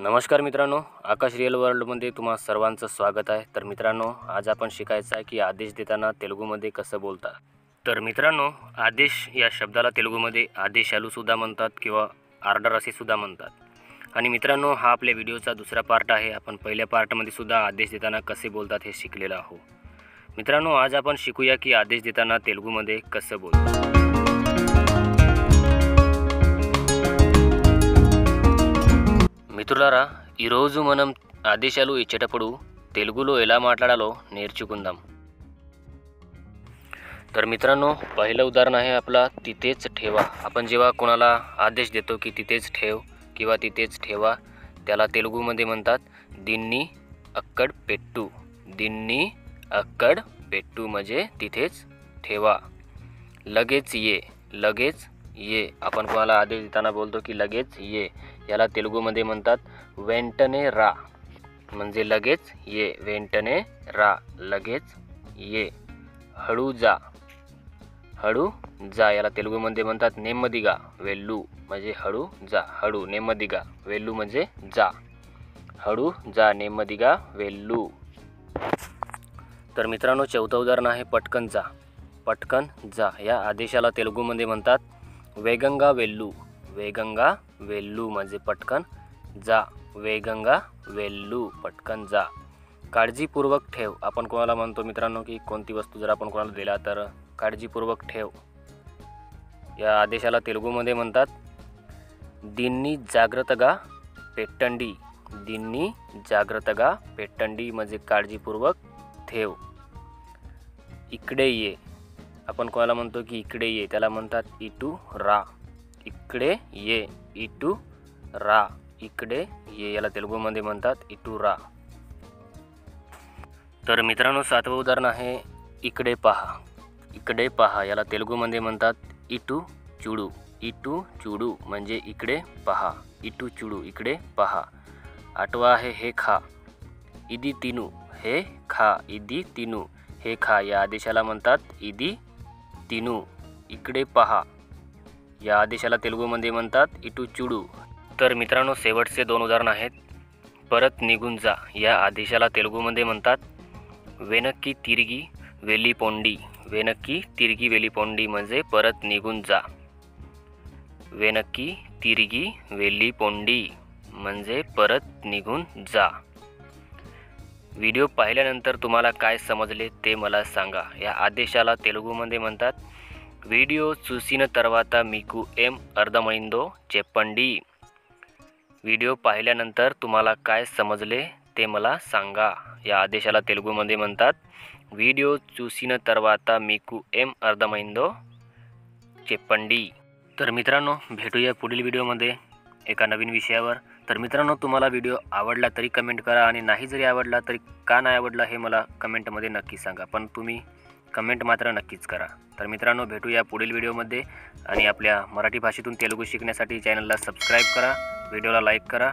नमस्कार मित्रांनो, आकाश रिअल वर्ल्डमध्ये तुम्हा सर्वांचं स्वागत आहे। तर मित्रांनो, आज आपण शिकायचं आहे की आदेश देताना तेलुगूमध्ये कसं बोलतात। तर मित्रांनो, आदेश या शब्दाला तेलुगूमध्ये आदेशालू सुद्धा म्हणतात किंवा ऑर्डर असे सुद्धा म्हणतात। आणि मित्रांनो, हा आपल्या व्हिडिओचा दुसरा पार्ट आहे। आपण पहिल्या पार्टमध्ये सुद्धा आदेश देताना कसे बोलतात हे शिकलेलो आहोत। मित्रांनो, आज आपण शिकूया की आदेश देताना तेलुगूमध्ये कसं बोलतात। మిత్రులారా, ఈరోజు మనం ఆదేశాలు ఇచ్చేటప్పుడు తెలుగులో ఎలా మాట్లాడాలో నేర్చుకుందాం। तर मित्रांनो, पहिलं उदाहरण आहे आपला तिथेच ठेवा। आपण जेव्हा कोणाला आदेश देतो की तिथेच ठेव किंवा तिथेच ठेवा, त्याला तेलुगूमध्ये म्हणतात दिन्नी अक्कड पेट्टू। दिन्नी अक्कड पेट्टू म्हणजे तिथेच ठेवा। लगेच ये, लगेच ये। आपण कोणाला आदेश देताना बोलतो की लगेच ये, याला तेलुगूमध्ये म्हणतात वेंटने रा, म्हणजे लगेच ये। वेंटने रा, लगेच ये। हळू जा, हळू जा, याला तेलुगूमध्ये म्हणतात नेम्मदिगा वेल्लू, म्हणजे हळू जा। हळू, नेम्मदिगा वेल्लू म्हणजे जा। हळू जा, नेम्मदिगा वेल्लू। तर मित्रांनो, चौथं उदाहरण आहे पटकन जा। पटकन जा या आदेशाला तेलुगूमध्ये म्हणतात वेगंगा वेल्लू। वेगंगा वेल्लू म्हणजे पटकन जा। वेगंगा वेल्लू, पटकन जा। काळजीपूर्वक ठेव। आपण कोणाला म्हणतो मित्रांनो की कोणती वस्तू जर आपण कोणाला दिला तर काळजीपूर्वक ठेव, या आदेशाला तेलुगूमध्ये म्हणतात दिन्नी जाग्रतगा पेट्टंडी। दिन्नी जाग्रतगा पेट्टंडी म्हणजे काळजीपूर्वक ठेव। इकडे ये। आपण कोणाला म्हणतो की इकडे ये, त्याला म्हणतात इटू रा। इकडे ये, इटू रा। इकडे ये, याला तेलुगूमध्ये म्हणतात इटू रा। तर मित्रांनो, सातवं उदाहरण आहे इकडे पहा। इकडे पहा, याला तेलुगूमध्ये म्हणतात इटू चुडू। इटू चुडू म्हणजे इकडे पहा। इटू चुडू, इकडे पहा। आठवं आहे हे खा। इदी तिनू, हे खा। इदी तिनू, हे खा, या आदेशाला म्हणतात इदी तिनू। इकडे पहा, या आदेशाला तेलुगूमध्ये म्हणतात इटू चुडू। तर मित्रांनो, शेवटचे दोन उदाहरण आहेत परत निघून जा। या आदेशाला तेलुगूमध्ये म्हणतात वेनक्की तिरगी वेली पोंडी। वेनक्की तिरगी वेली पोंडी म्हणजे परत निघून जा। वेनक्की तिरगी वेली पोंडी म्हणजे परत निघून जा। व्हिडिओ पाहिल्यानंतर तुम्हाला काय समजले ते मला सांगा। या आदेशाला तेलुगूमध्ये म्हणतात व्हिडिओ చూసిన తర్వాత మీకు ఏం అర్థమైందో చెప్పండి। व्हिडिओ पाहिल्यानंतर तुम्हाला काय समजले ते मला सांगा। या आदेशाला तेलुगूमध्ये म्हणतात व्हिडिओ చూసిన తర్వాత మీకు ఏం అర్థమైందో చెప్పండి। तर मित्रांनो, भेटूया पुढील व्हिडिओमध्ये एका नवीन विषयावर। तर मित्रांनो, तुम्हाला व्हिडिओ आवडला तरी कमेंट करा, आणि नाही जरी आवडला तरी का नाही आवडला हे मला कमेंटमध्ये नक्की सांगा, पण तुम्ही कमेंट मात्र नक्कीच करा। तर मित्रांनो, भेटूया पुढील व्हिडिओमध्ये, आणि आपल्या मराठी भाषेतून तेलुगू शिकण्यासाठी चॅनलला सबस्क्राईब करा, व्हिडिओला लाईक करा।